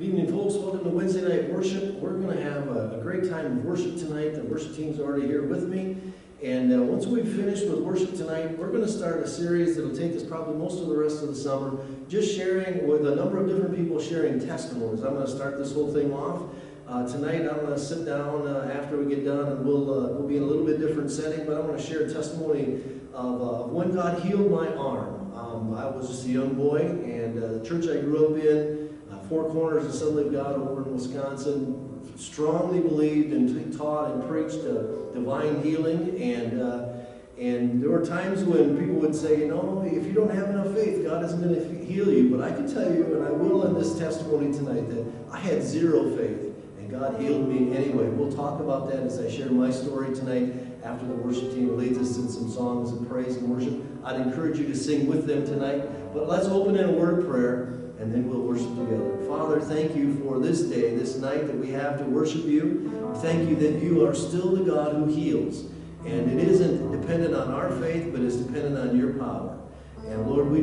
Good evening, folks. Welcome to Wednesday night worship. We're going to have a great time of worship tonight. The worship team's already here with me. And once we've finished with worship tonight, we're going to start a series that'll take us probably most of the rest of the summer, just sharing with a number of different people, sharing testimonies. I'm going to start this whole thing off. Tonight, I'm going to sit down after we get done, and we'll be in a little bit different setting, but I'm going to share a testimony of when God healed my arm. I was just a young boy, and the church I grew up in, Four Corners Assembly of God over in Wisconsin, strongly believed and taught and preached divine healing. And there were times when people would say, you know, if you don't have enough faith, God isn't going to heal you. But I can tell you, and I will in this testimony tonight, that I had zero faith, and God healed me anyway. We'll talk about that as I share my story tonight after the worship team leads us in some songs of praise and worship. I'd encourage you to sing with them tonight. But let's open in a word of prayer, and then we'll worship together. Father, thank you for this day, this night that we have to worship you. Thank you that you are still the God who heals. And it isn't dependent on our faith, but it's dependent on your power. And Lord, we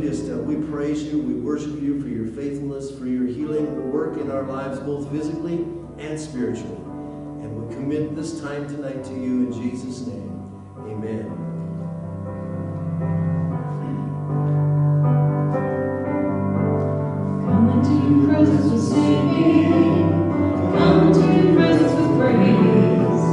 praise you, we worship you for your faithfulness, for your healing work in our lives, both physically and spiritually. And we commit this time tonight to you in Jesus' name. Amen. Come into your presence with singing, come into your presence with praise,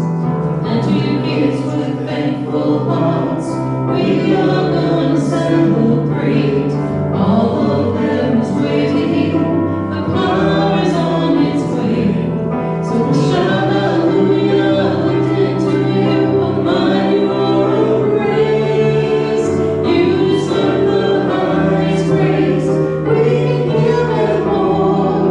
and to your gates with thankful hearts. We are going to celebrate. All of them is waiting, the power is on its way. So we'll shout hallelujah, lift it to you, Almighty Lord of praise. You deserve the highest praise. We can give them more.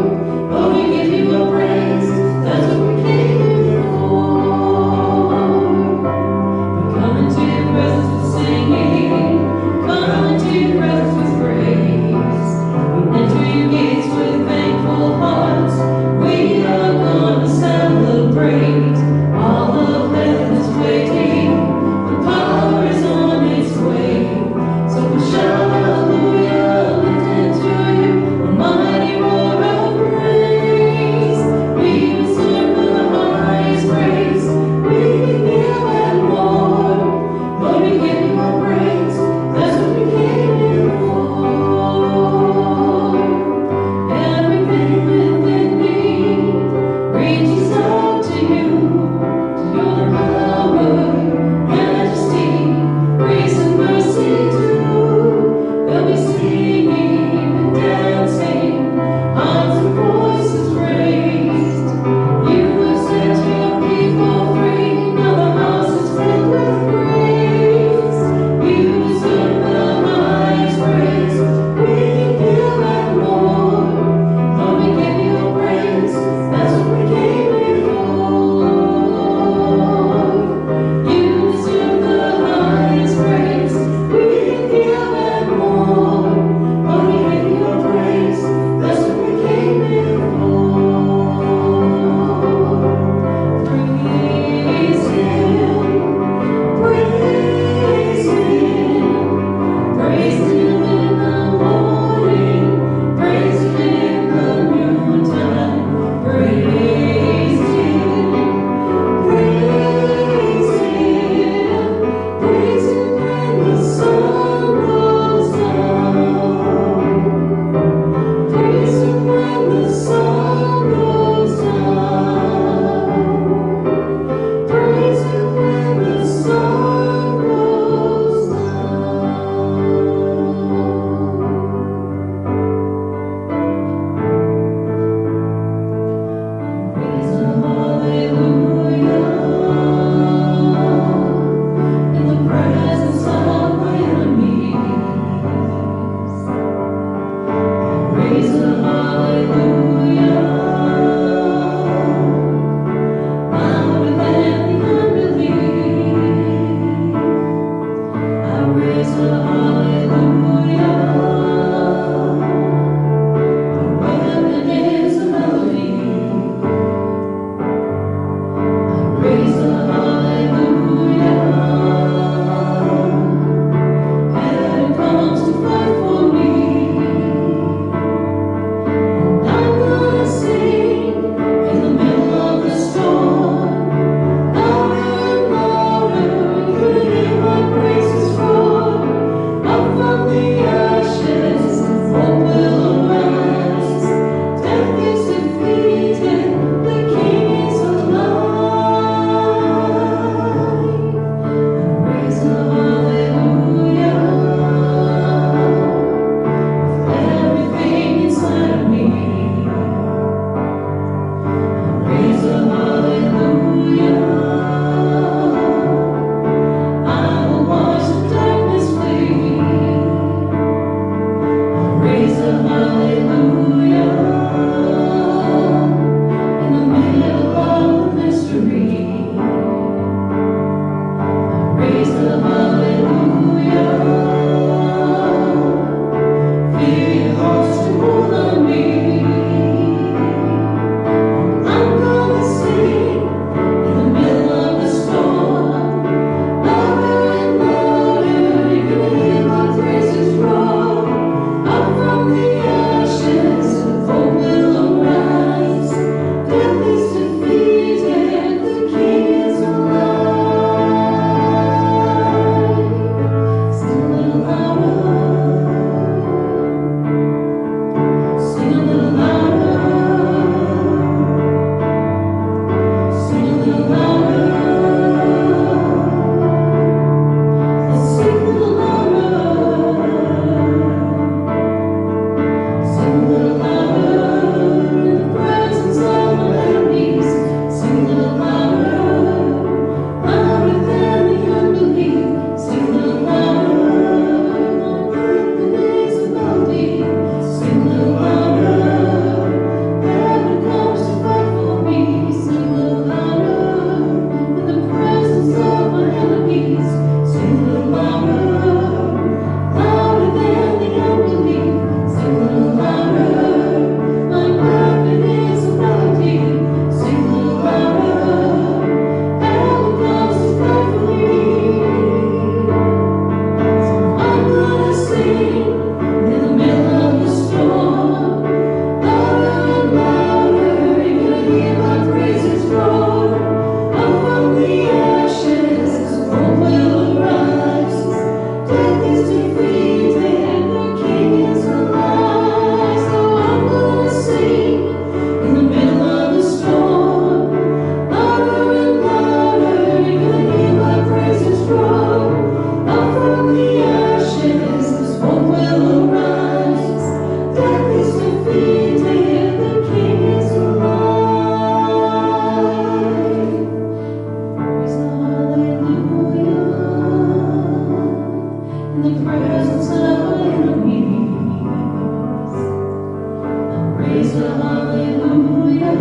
raise a hallelujah.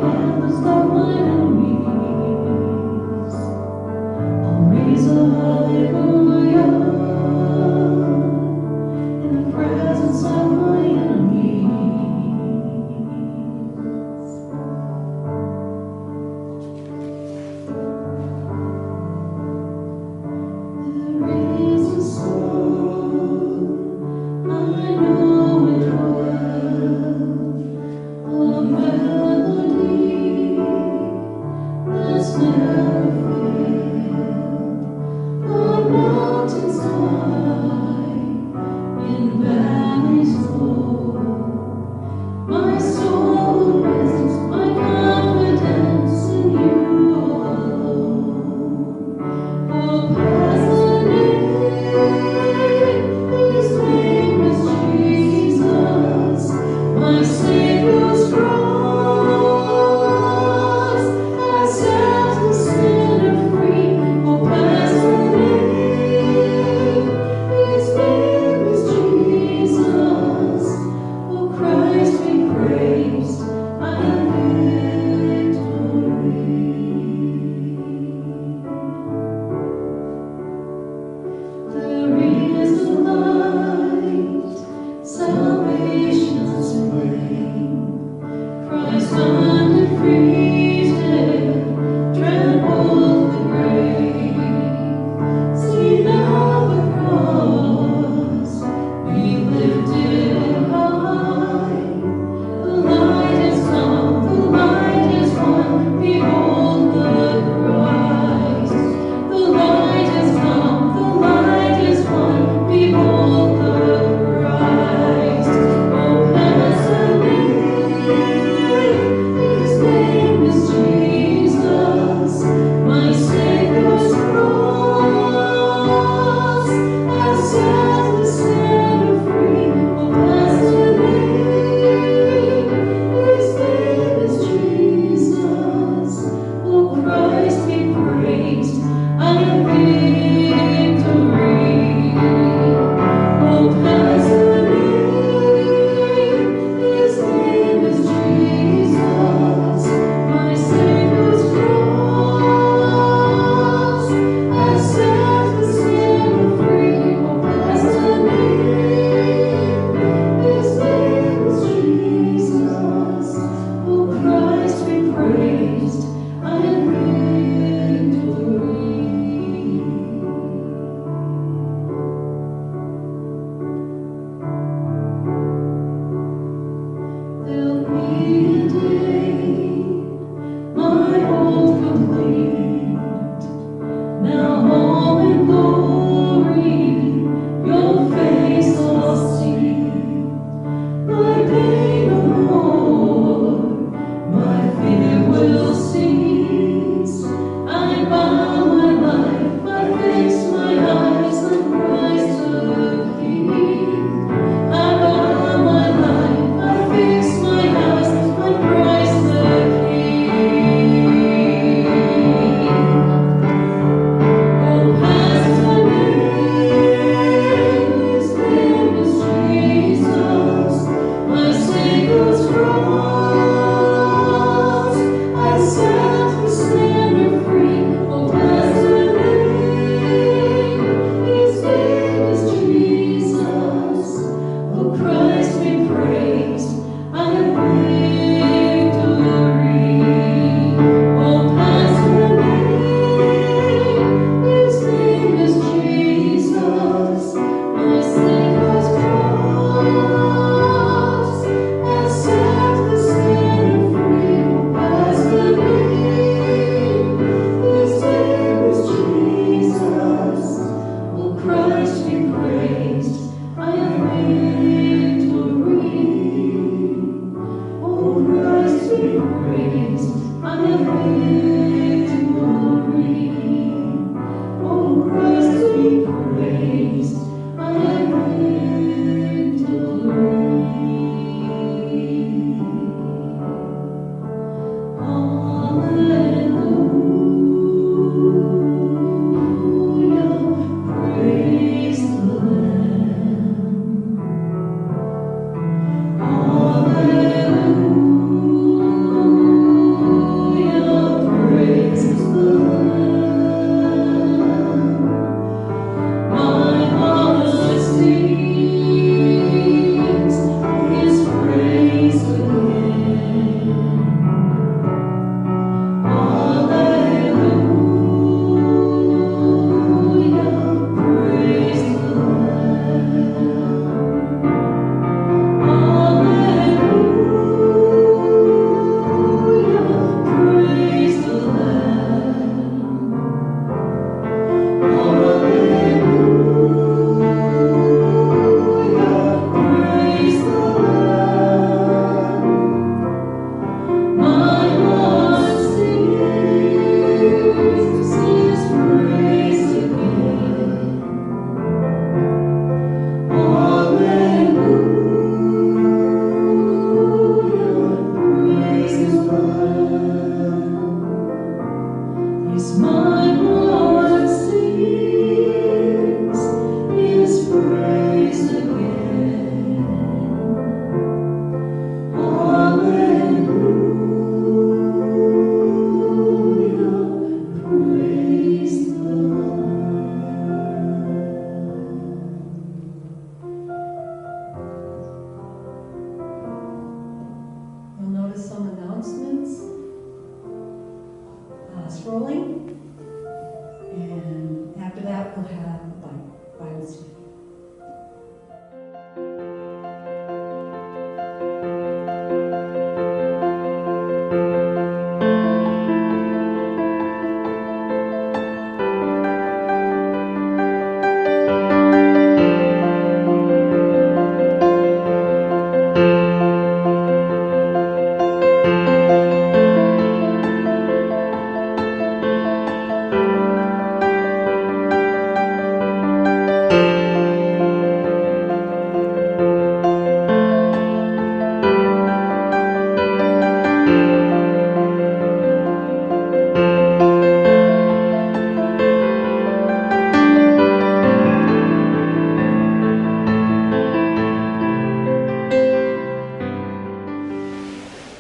Can't stop my enemies. I'll raise a hallelujah in the presence of my enemies. There is a song, I know it well.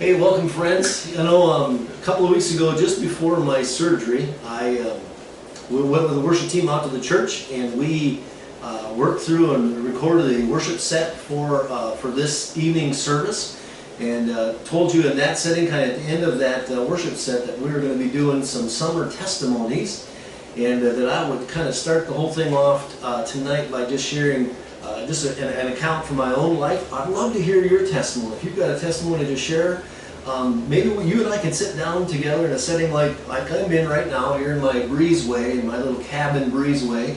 Hey, welcome friends. You know, a couple of weeks ago, just before my surgery, we went with the worship team out to the church, and we worked through and recorded a worship set for this evening service, and told you in that setting, kind of at the end of that worship set, that we were going to be doing some summer testimonies, and that I would kind of start the whole thing off tonight by just sharing just an account from my own life. I'd love to hear your testimony. If you've got a testimony to share, maybe you and I can sit down together in a setting like I'm in right now, here in my breezeway, in my little cabin breezeway,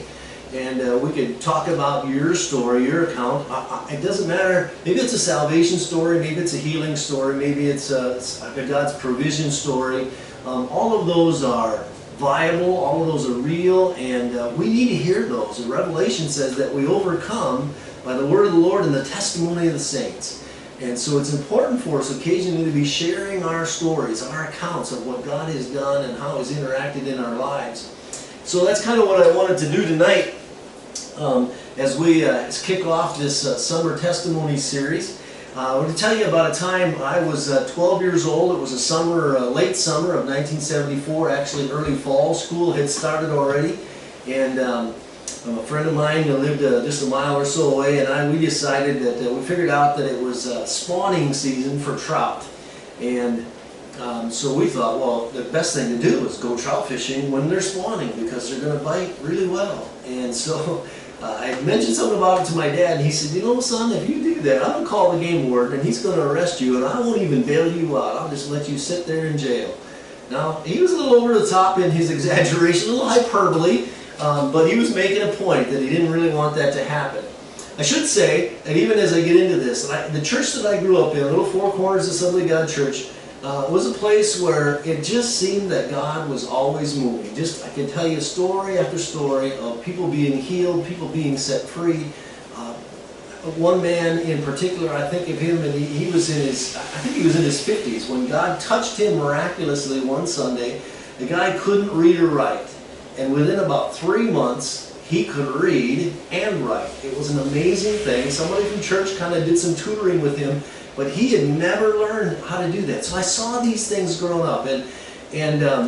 and we could talk about your story, your account. It doesn't matter. Maybe it's a salvation story, maybe it's a healing story, maybe it's a God's provision story. All of those are viable, all of those are real, and we need to hear those. The Revelation says that we overcome by the word of the Lord and the testimony of the saints. And so it's important for us occasionally to be sharing our stories, our accounts of what God has done and how He's interacted in our lives. So that's kind of what I wanted to do tonight as we kick off this summer testimony series. I want to tell you about a time I was 12 years old. It was a summer, late summer of 1974, actually early fall. School had started already, and a friend of mine who lived just a mile or so away, and we decided that we figured out that it was spawning season for trout, and so we thought, well, the best thing to do is go trout fishing when they're spawning, because they're going to bite really well. And so I mentioned something about it to my dad, and he said, you know, son, if you do that, I'm going to call the game warden, and he's going to arrest you, and I won't even bail you out. I'll just let you sit there in jail. Now, he was a little over the top in his exaggeration, a little hyperbole, but he was making a point that he didn't really want that to happen. I should say, and even as I get into this, the church that I grew up in, Little Four Corners Assembly of God Church, was a place where it just seemed that God was always moving. I can tell you story after story of people being healed, people being set free. One man in particular, I think of him, and he was in his 50s when God touched him miraculously one Sunday. The guy couldn't read or write, and within about 3 months, he could read and write. It was an amazing thing. Somebody from church kind of did some tutoring with him, but he had never learned how to do that. So I saw these things growing up, and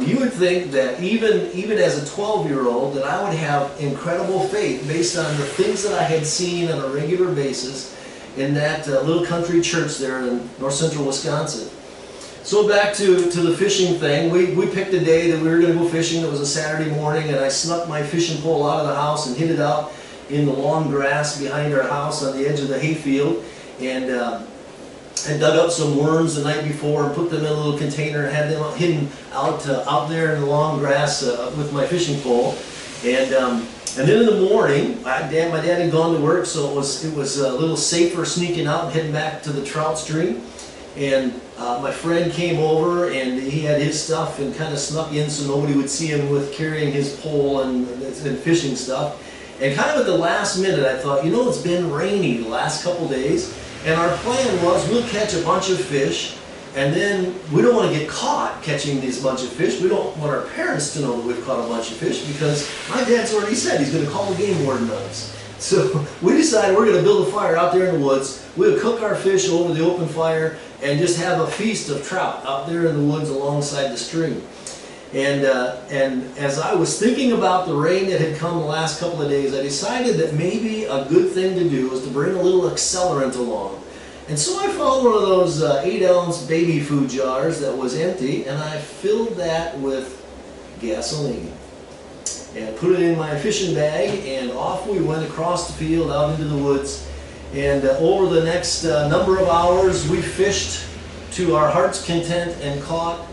you would think that even as a 12-year-old that I would have incredible faith based on the things that I had seen on a regular basis in that little country church there in north central Wisconsin. So back to the fishing thing, we picked a day that we were going to go fishing. It was a Saturday morning, and I snuck my fishing pole out of the house and hid it out in the long grass behind our house on the edge of the hayfield, and I dug up some worms the night before and put them in a little container and had them hidden out there in the long grass with my fishing pole. And then in the morning, my dad had gone to work, so it was a little safer sneaking out and heading back to the trout stream. And my friend came over, and he had his stuff and kind of snuck in so nobody would see him with carrying his pole and fishing stuff. And kind of at the last minute, I thought, you know, it's been rainy the last couple days. And our plan was we'll catch a bunch of fish, and then we don't want to get caught catching this bunch of fish. We don't want our parents to know that we've caught a bunch of fish, because my dad's already said he's going to call the game warden on us. So we decided we're going to build a fire out there in the woods. We'll cook our fish over the open fire and just have a feast of trout out there in the woods alongside the stream. And as I was thinking about the rain that had come the last couple of days, I decided that maybe a good thing to do was to bring a little accelerant along. And so I found one of those 8-ounce baby food jars that was empty, and I filled that with gasoline. And put it in my fishing bag, and off we went across the field out into the woods. And over the next number of hours, we fished to our heart's content and caught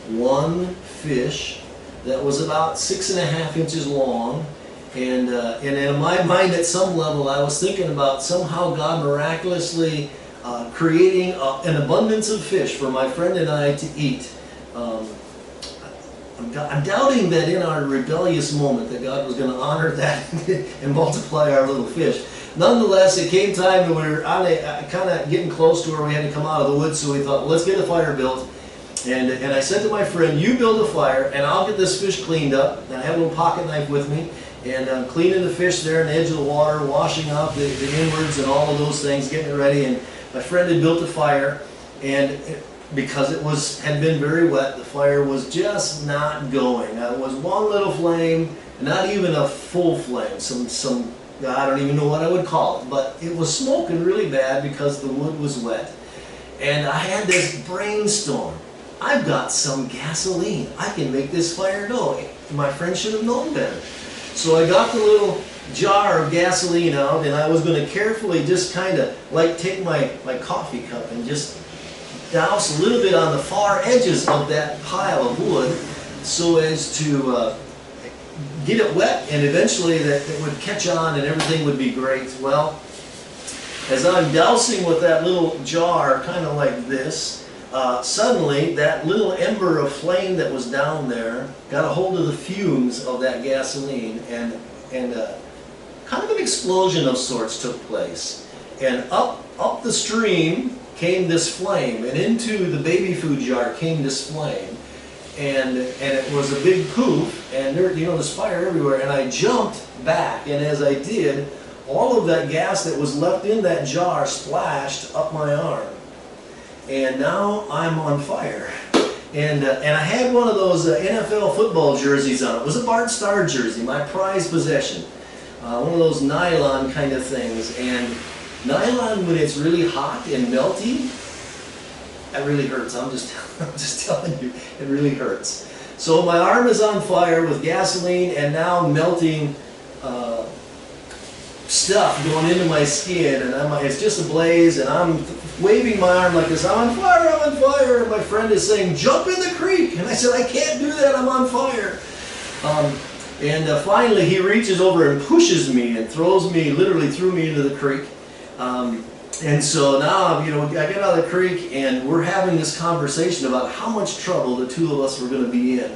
one fish that was about 6.5 inches long, and in my mind at some level I was thinking about somehow God miraculously creating an abundance of fish for my friend and I to eat. I'm doubting that in our rebellious moment that God was going to honor that and multiply our little fish. Nonetheless, it came time that we were kind of getting close to where we had to come out of the woods, so we thought, well, let's get a fire built. And I said to my friend, you build a fire, and I'll get this fish cleaned up. And I have a little pocket knife with me, and I'm cleaning the fish there on the edge of the water, washing out the inwards and all of those things, getting it ready. And my friend had built a fire, and because it had been very wet, the fire was just not going. It was one little flame, not even a full flame. I don't even know what I would call it, but it was smoking really bad because the wood was wet. And I had this brainstorm. I've got some gasoline. I can make this fire go. My friend should have known better. So I got the little jar of gasoline out, and I was going to carefully just kind of like take my coffee cup and just douse a little bit on the far edges of that pile of wood so as to get it wet, and eventually that it would catch on and everything would be great. Well, as I'm dousing with that little jar, kind of like this, suddenly that little ember of flame that was down there got a hold of the fumes of that gasoline, and kind of an explosion of sorts took place. And up the stream came this flame, and into the baby food jar came this flame. And it was a big poof, and there, there's fire everywhere, and I jumped back, and as I did, all of that gas that was left in that jar splashed up my arm. And now I'm on fire. And I had one of those NFL football jerseys on. It was a Bart Starr jersey, my prized possession. One of those nylon kind of things. And nylon, when it's really hot and melty, that really hurts. I'm just telling you, it really hurts. So my arm is on fire with gasoline and now melting stuff going into my skin, and it's just ablaze, and I'm waving my arm like this. I'm on fire, I'm on fire. And my friend is saying, jump in the creek. And I said, I can't do that, I'm on fire. Finally he reaches over and pushes me and literally threw me into the creek. And so now, I get out of the creek, and we're having this conversation about how much trouble the two of us were going to be in.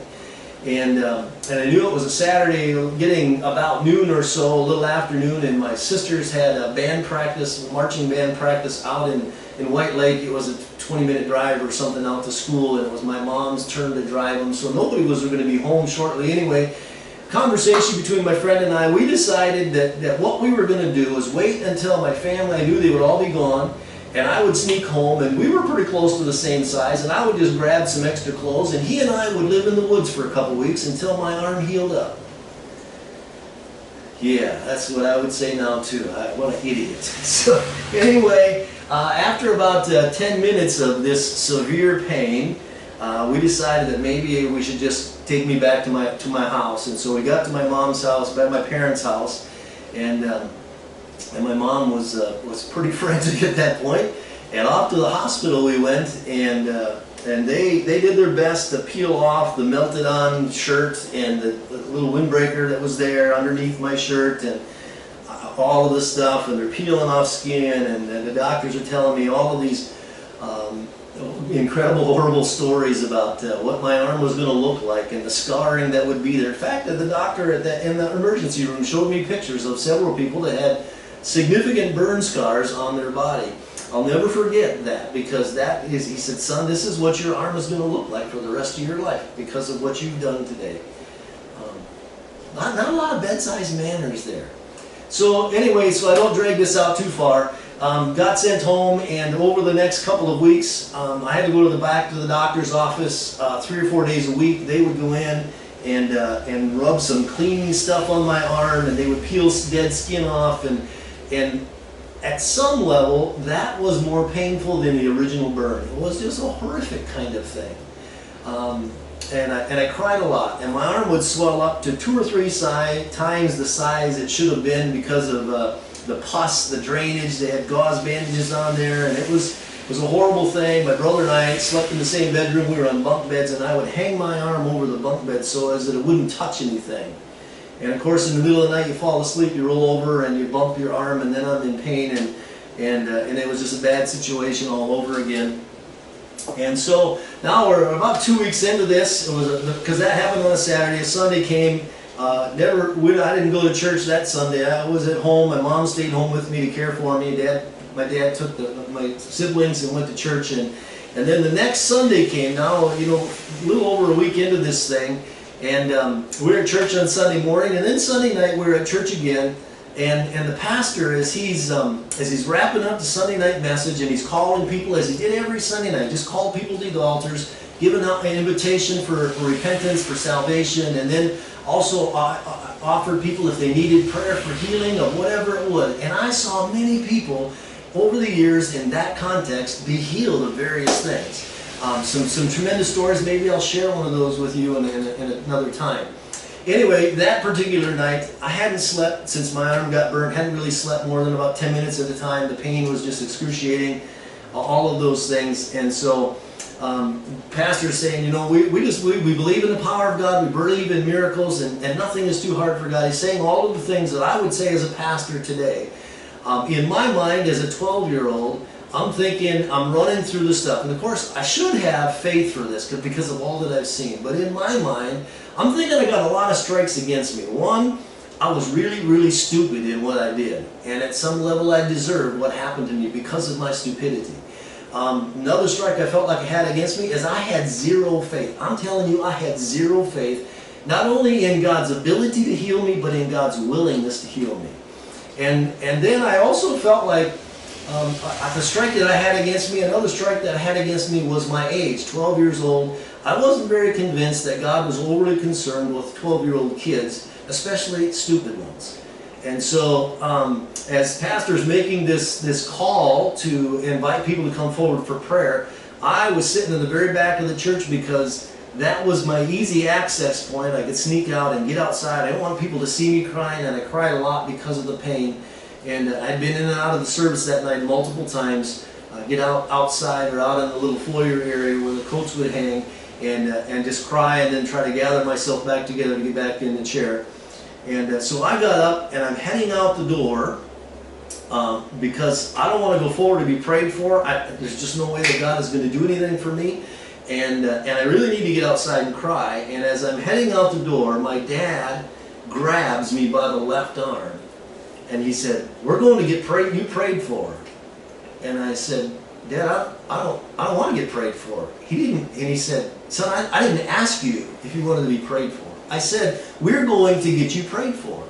And I knew it was a Saturday, getting about noon or so, a little afternoon, and my sisters had a band practice, marching band practice out in White Lake. It was a 20-minute drive or something out to school, and it was my mom's turn to drive them, so nobody was going to be home shortly anyway. Conversation between my friend and I, we decided that what we were going to do was wait until my family, I knew they would all be gone, and I would sneak home, and we were pretty close to the same size, and I would just grab some extra clothes, and he and I would live in the woods for a couple weeks until my arm healed up. Yeah, that's what I would say now too. What an idiot. So anyway, after about 10 minutes of this severe pain, we decided that maybe we should just take me back to my house. And so we got to my mom's house, by my parents' house, and my mom was pretty frantic at that point. And off to the hospital we went, and they did their best to peel off the melted on shirt and the little windbreaker that was there underneath my shirt, and all of this stuff, and they're peeling off skin, and the doctors are telling me all of these incredible, horrible stories about what my arm was going to look like and the scarring that would be there. In fact, the doctor in the emergency room showed me pictures of several people that had significant burn scars on their body. I'll never forget that, because he said, son, this is what your arm is going to look like for the rest of your life because of what you've done today. Not a lot of bedside manners there. So anyway, so I don't drag this out too far. Got sent home, and over the next couple of weeks, I had to go back to the doctor's office 3 or 4 days a week. They would go in and rub some cleaning stuff on my arm, and they would peel dead skin off, and at some level, that was more painful than the original burn. It was just a horrific kind of thing. And I cried a lot, and my arm would swell up to 2 or 3 times the size it should have been because of the pus, the drainage. They had gauze bandages on there, and it was a horrible thing. My brother and I slept in the same bedroom. We were on bunk beds, and I would hang my arm over the bunk bed so as that it wouldn't touch anything. And of course, in the middle of the night, you fall asleep, you roll over, and you bump your arm, and then I'm in pain, and it was just a bad situation all over again. And so now we're about 2 weeks into this. It was because that happened on a Saturday. Sunday came. I didn't go to church that Sunday. I was at home. My mom stayed home with me to care for me. My dad took my siblings and went to church, and then the next Sunday came. Now, a little over a week into this thing, and we were at church on Sunday morning, and then Sunday night we were at church again, And the pastor, as he's wrapping up the Sunday night message, and he's calling people, as he did every Sunday night, just called people to the altars, giving out an invitation for repentance, for salvation, and then also offered people if they needed prayer for healing of whatever it would. And I saw many people over the years in that context be healed of various things. Some tremendous stories. Maybe I'll share one of those with you in another time. Anyway, that particular night, I hadn't slept since my arm got burnt. Hadn't really slept more than about 10 minutes at a time. The pain was just excruciating, all of those things. And so, pastor's saying, you know, we believe in the power of God. We believe in miracles, and nothing is too hard for God. He's saying all of the things that I would say as a pastor today. In my mind, as a 12-year-old, I'm thinking, I'm running through the stuff. And of course, I should have faith for this because of all that I've seen. But in my mind, I'm thinking I got a lot of strikes against me. One, I was really, really stupid in what I did. And at some level, I deserved what happened to me because of my stupidity. Another strike I felt like I had against me is I had zero faith. I'm telling you, I had zero faith, not only in God's ability to heal me, but in God's willingness to heal me. And then I also felt like the strike that I had against me, another strike that I had against me was my age, 12 years old. I wasn't very convinced that God was overly concerned with 12-year-old kids, especially stupid ones. And so as pastor's making this call to invite people to come forward for prayer, I was sitting in the very back of the church because that was my easy access point. I could sneak out and get outside. I didn't want people to see me crying, and I cried a lot because of the pain. And I'd been in and out of the service that night multiple times. Get outside or out in the little foyer area where the coats would hang, and just cry, and then try to gather myself back together to get back in the chair. And so I got up and I'm heading out the door because I don't want to go forward to be prayed for. There's just no way that God is going to do anything for me. And I really need to get outside and cry. And as I'm heading out the door, my dad grabs me by the left arm. And he said, "We're going to get you prayed for." And I said, "Dad, I don't want to get prayed for." He didn't. And he said, "Son, I didn't ask you if you wanted to be prayed for. I said, we're going to get you prayed for."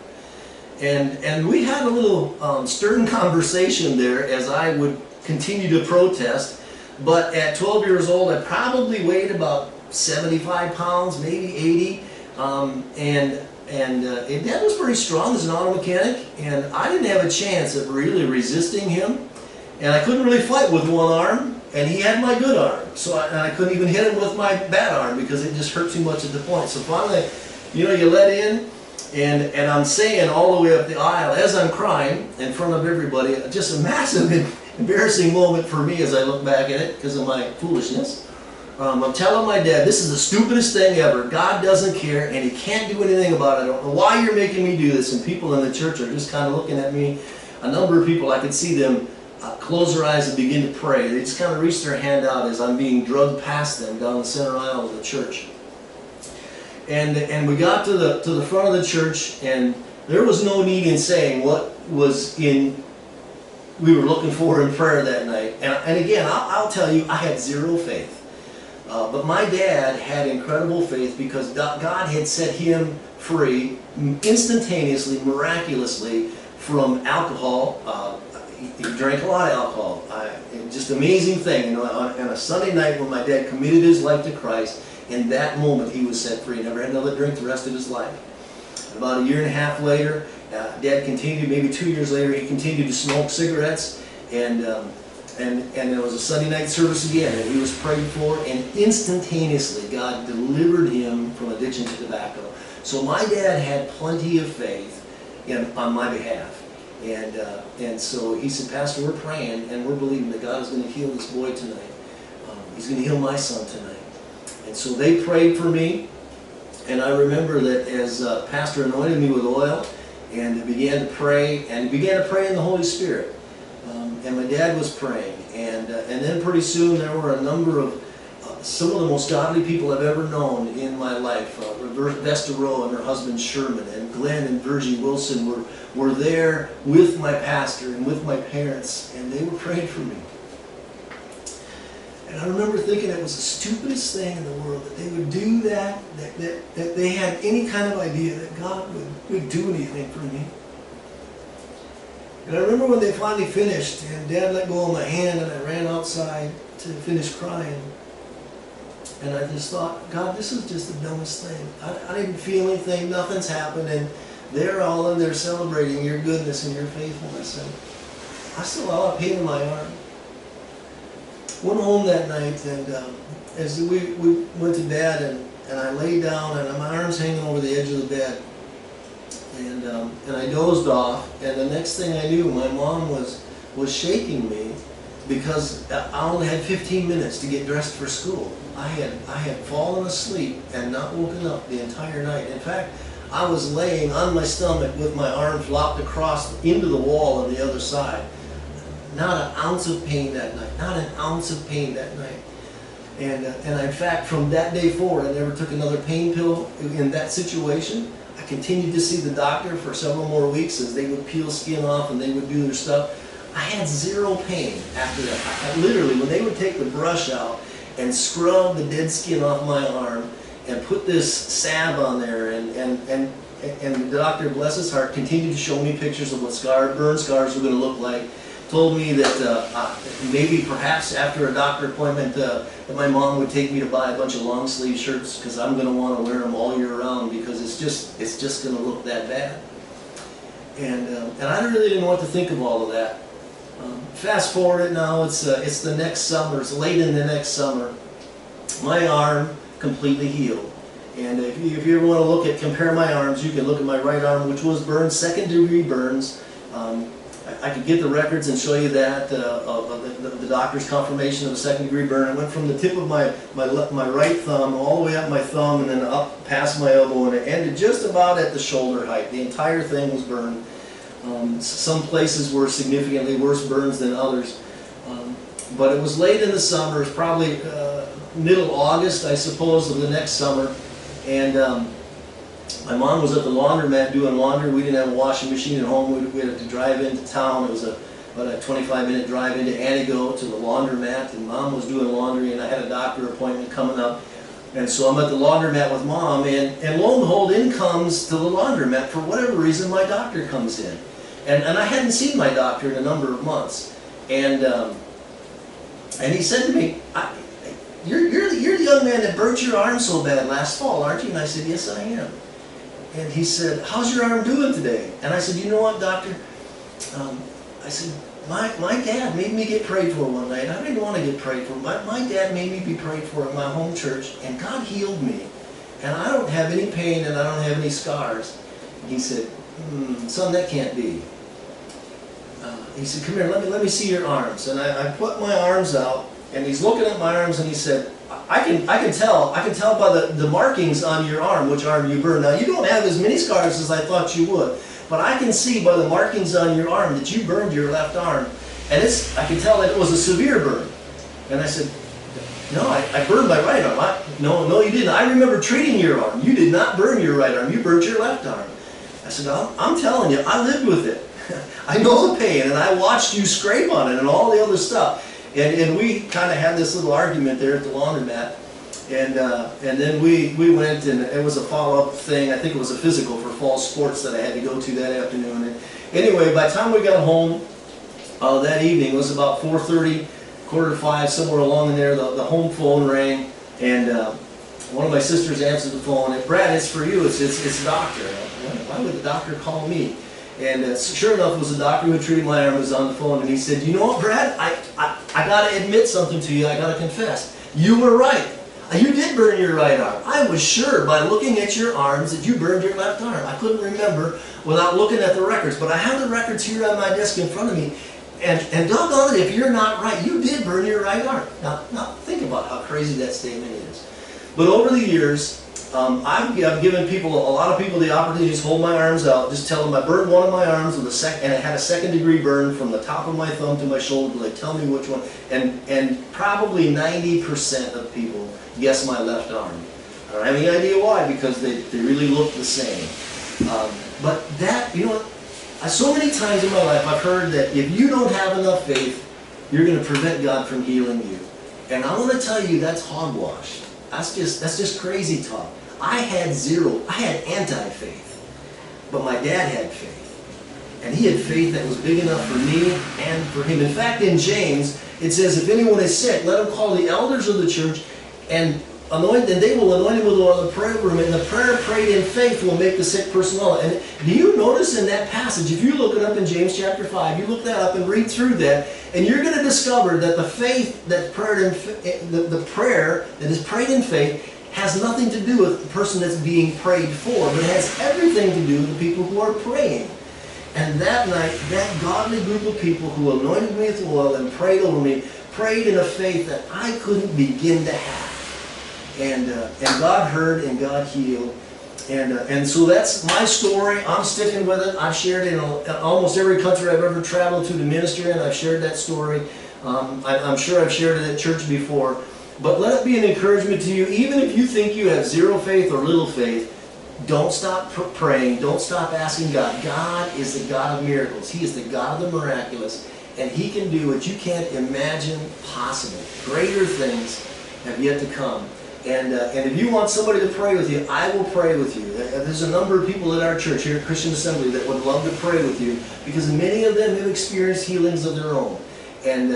And we had a little stern conversation there as I would continue to protest. But at 12 years old, I probably weighed about 75 pounds, maybe 80. And Dad was pretty strong as an auto mechanic, and I didn't have a chance of really resisting him. And I couldn't really fight with one arm, and he had my good arm. So I couldn't even hit him with my bad arm because it just hurt too much at the point. So finally, you know, you let in, and I'm saying all the way up the aisle as I'm crying in front of everybody, just a massive embarrassing moment for me as I look back at it because of my foolishness. I'm telling my dad, this is the stupidest thing ever. God doesn't care, and He can't do anything about it. I don't know why you're making me do this. And people in the church are just kind of looking at me. A number of people, I could see them close their eyes and begin to pray. They just kind of reach their hand out as I'm being drugged past them down the center aisle of the church. And we got to the front of the church, and there was no need in saying what we were looking for in prayer that night. And again, I'll tell you, I had zero faith. But my dad had incredible faith because God had set him free instantaneously, miraculously from alcohol. He drank a lot of alcohol. Just amazing thing. You know, on a Sunday night when my dad committed his life to Christ, in that moment he was set free. He never had another drink the rest of his life. About a year and a half later, Dad continued, maybe 2 years later, he continued to smoke cigarettes, and it was a Sunday night service again, and he was prayed for, and instantaneously God delivered him from addiction to tobacco. So my dad had plenty of faith on my behalf. And so he said, "Pastor, we're praying, and we're believing that God is going to heal this boy tonight. He's going to heal my son tonight." And so they prayed for me, and I remember that as Pastor anointed me with oil, and began to pray, and began to pray in the Holy Spirit. And my dad was praying, and then pretty soon there were a number of some of the most godly people I've ever known in my life. Vesta Rowe and her husband Sherman, and Glenn and Virgie Wilson were there with my pastor and with my parents, and they were praying for me. And I remember thinking it was the stupidest thing in the world that they would do that they had any kind of idea that God would do anything for me. And I remember when they finally finished, and Dad let go of my hand, and I ran outside to finish crying. And I just thought, God, this is just the dumbest thing. I didn't feel anything, nothing's happened, and they're all in there celebrating your goodness and your faithfulness. And I still had a lot of pain in my arm. Went home that night, and as we went to bed, and I laid down, and my arm's hanging over the edge of the bed. And I dozed off, and the next thing I knew, my mom was shaking me because I only had 15 minutes to get dressed for school. I had fallen asleep and not woken up the entire night. In fact, I was laying on my stomach with my arm flopped across into the wall on the other side. Not an ounce of pain that night. Not an ounce of pain that night. And in fact, from that day forward, I never took another pain pill in that situation. I continued to see the doctor for several more weeks as they would peel skin off and they would do their stuff. I had zero pain after that. I literally, when they would take the brush out and scrub the dead skin off my arm and put this salve on there, and the doctor, bless his heart, continued to show me pictures of what burn scars were going to look like. Told me that maybe perhaps after a doctor appointment that my mom would take me to buy a bunch of long sleeve shirts because I'm going to want to wear them all year round because it's just going to look that bad. And I really didn't know what to think of all of that. Fast forward it now, it's the next summer, it's late in the next summer. My arm completely healed. And if you ever want to compare my arms, you can look at my right arm, which was burned, second-degree burns. I could get the records and show you that, the doctor's confirmation of a second-degree burn. It went from the tip of my right thumb all the way up my thumb and then up past my elbow, and it ended just about at the shoulder height. The entire thing was burned. Some places were significantly worse burns than others. But it was late in the summer, it was probably middle August, I suppose, of the next summer. And my mom was at the laundromat doing laundry. We didn't have a washing machine at home. We had to drive into town. It was about a 25-minute drive into Antigo to the laundromat. And Mom was doing laundry, and I had a doctor appointment coming up. And so I'm at the laundromat with Mom, and lo and behold, in comes to the laundromat, for whatever reason, my doctor comes in. And I hadn't seen my doctor in a number of months. And he said to me, you're the young man that burnt your arm so bad last fall, aren't you? And I said, yes, I am. And he said, how's your arm doing today? And I said, you know what, doctor? I said, my dad made me get prayed for one night. I didn't want to get prayed for. My dad made me be prayed for at my home church, and God healed me. And I don't have any pain, and I don't have any scars. And he said, son, that can't be. He said, come here, let me see your arms. And I put my arms out, and he's looking at my arms, and he said, I can tell by the markings on your arm which arm you burned. Now, you don't have as many scars as I thought you would, but I can see by the markings on your arm that you burned your left arm. And I can tell that it was a severe burn. And I said, no, I burned my right arm. No, you didn't. I remember treating your arm. You did not burn your right arm. You burnt your left arm. I said, I'm telling you, I lived with it. I know the pain, and I watched you scrape on it and all the other stuff. And we kind of had this little argument there at the laundromat. And then we went, and it was a follow-up thing. I think it was a physical for fall sports that I had to go to that afternoon. And anyway, by the time we got home that evening, it was about 4:30, 4:45, somewhere along in there, the home phone rang, and one of my sisters answered the phone. And Brad, it's for you. It's the doctor. Why would the doctor call me? And sure enough, it was the doctor who treated my arm was on the phone, and he said, you know what, Brad? I got to admit something to you. I got to confess. You were right. You did burn your right arm. I was sure by looking at your arms that you burned your left arm. I couldn't remember without looking at the records, but I have the records here on my desk in front of me. And doggone it, if you're not right, you did burn your right arm. Now think about how crazy that statement is. But over the years, I've given a lot of people the opportunity to just hold my arms out, just tell them I burned one of my arms with and it had a second-degree burn from the top of my thumb to my shoulder blade. Tell me which one. And probably 90% of people guess my left arm. I don't have any idea why, because they really look the same. But that, you know what? So many times in my life I've heard that if you don't have enough faith, you're going to prevent God from healing you. And I want to tell you that's hogwash. That's just crazy talk. I had zero. I had anti-faith. But my dad had faith. And he had faith that was big enough for me and for him. In fact, in James, it says, if anyone is sick, let him call the elders of the church and they will anoint him with oil and pray over him. And the prayer prayed in faith will make the sick person well. And do you notice in that passage, if you look it up in James chapter 5, you look that up and read through that, and you're going to discover that the faith that the prayer that is prayed in faith has nothing to do with the person that's being prayed for, but it has everything to do with the people who are praying. And that night, that godly group of people who anointed me with oil and prayed over me, prayed in a faith that I couldn't begin to have. And God heard and God healed. And so that's my story. I'm sticking with it. I've shared it in almost every country I've ever traveled to ministry in. I've shared that story. I'm sure I've shared it at church before. But let it be an encouragement to you. Even if you think you have zero faith or little faith, don't stop praying. Don't stop asking God. God is the God of miracles. He is the God of the miraculous. And He can do what you can't imagine possible. Greater things have yet to come. And if you want somebody to pray with you, I will pray with you. There's a number of people at our church here at Christian Assembly that would love to pray with you because many of them have experienced healings of their own. And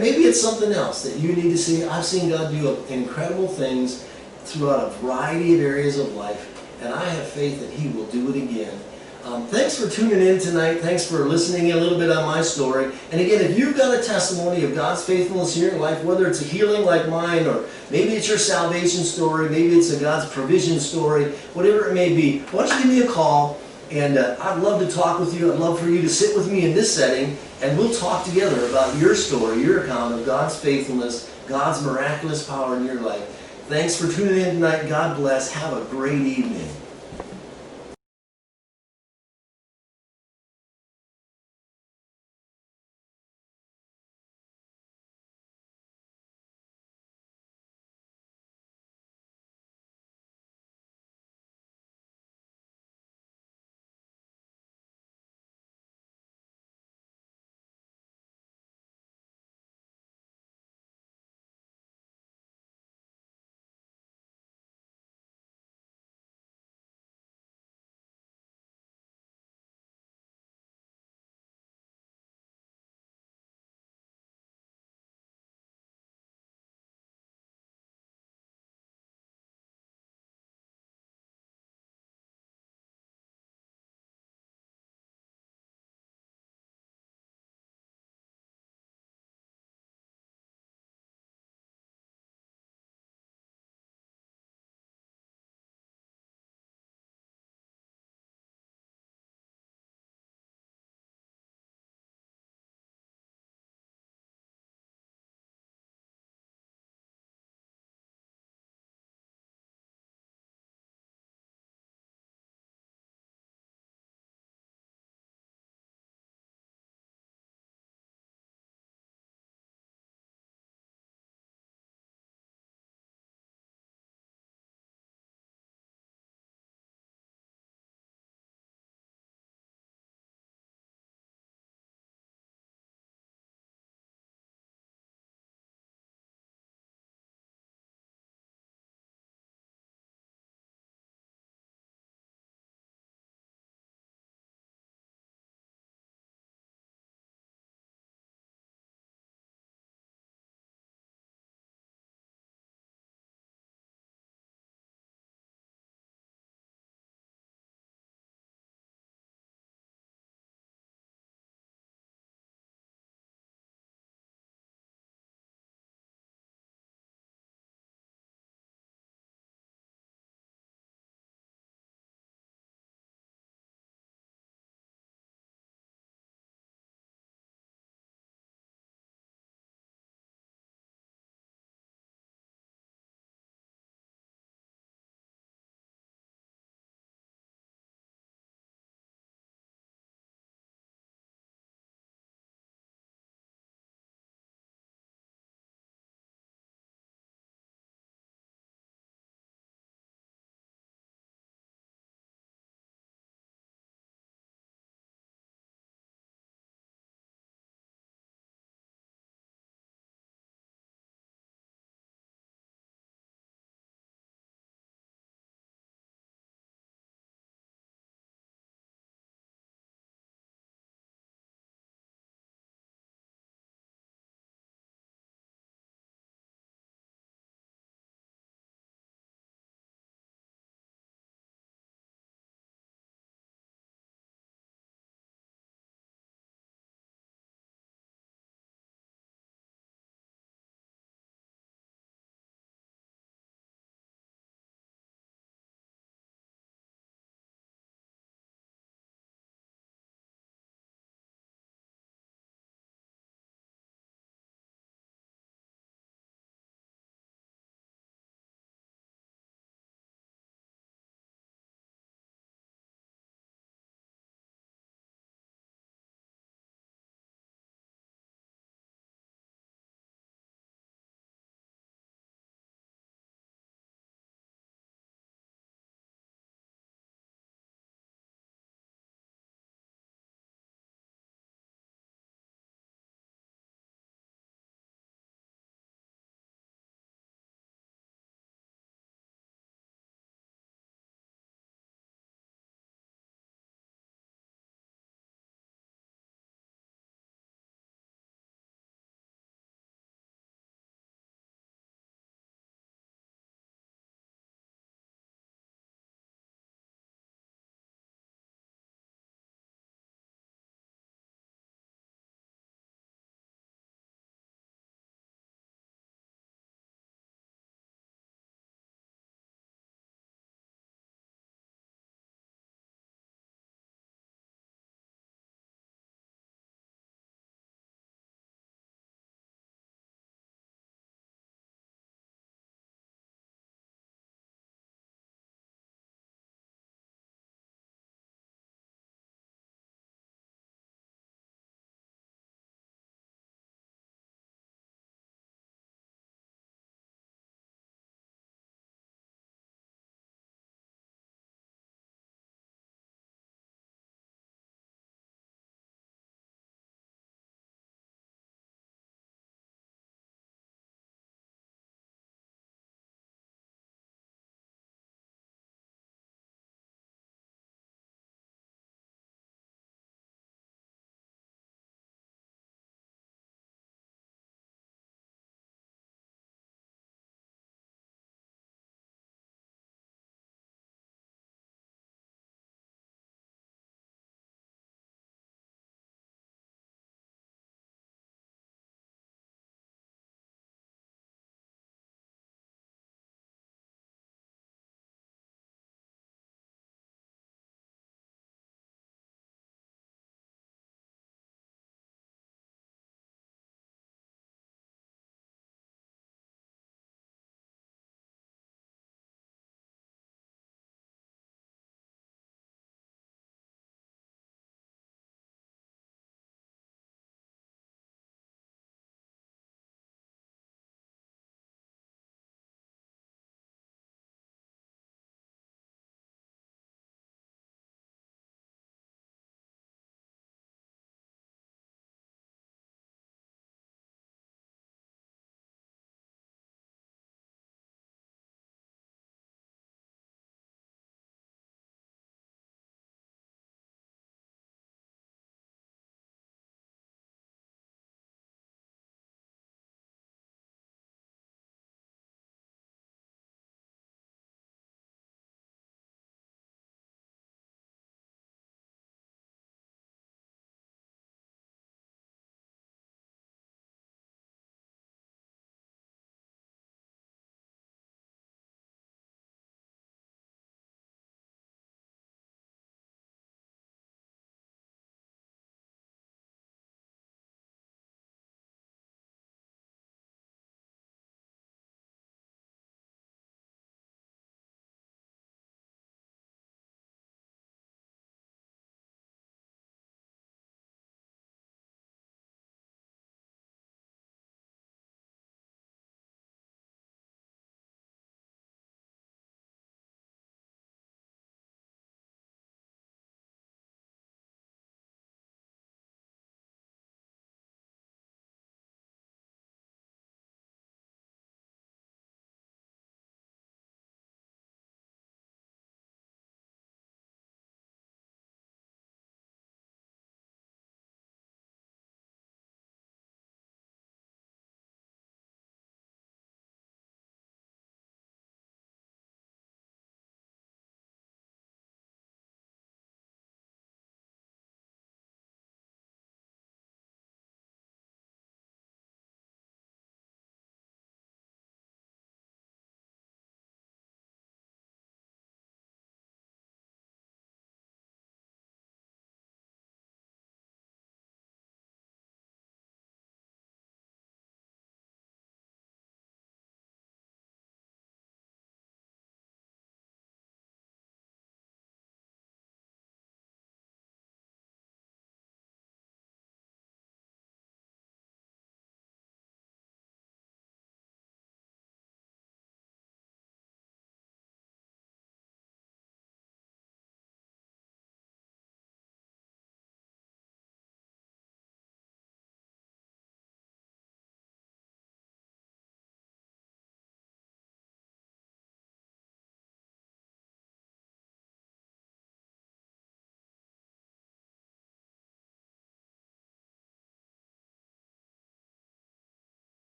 maybe it's something else that you need to see. I've seen God do incredible things throughout a variety of areas of life, and I have faith that He will do it again. Thanks for tuning in tonight. Thanks for listening in a little bit on my story. And again, if you've got a testimony of God's faithfulness in your life, whether it's a healing like mine, or maybe it's your salvation story, maybe it's a God's provision story, whatever it may be, why don't you give me a call? And I'd love to talk with you. I'd love for you to sit with me in this setting, and we'll talk together about your story, your account of God's faithfulness, God's miraculous power in your life. Thanks for tuning in tonight. God bless. Have a great evening.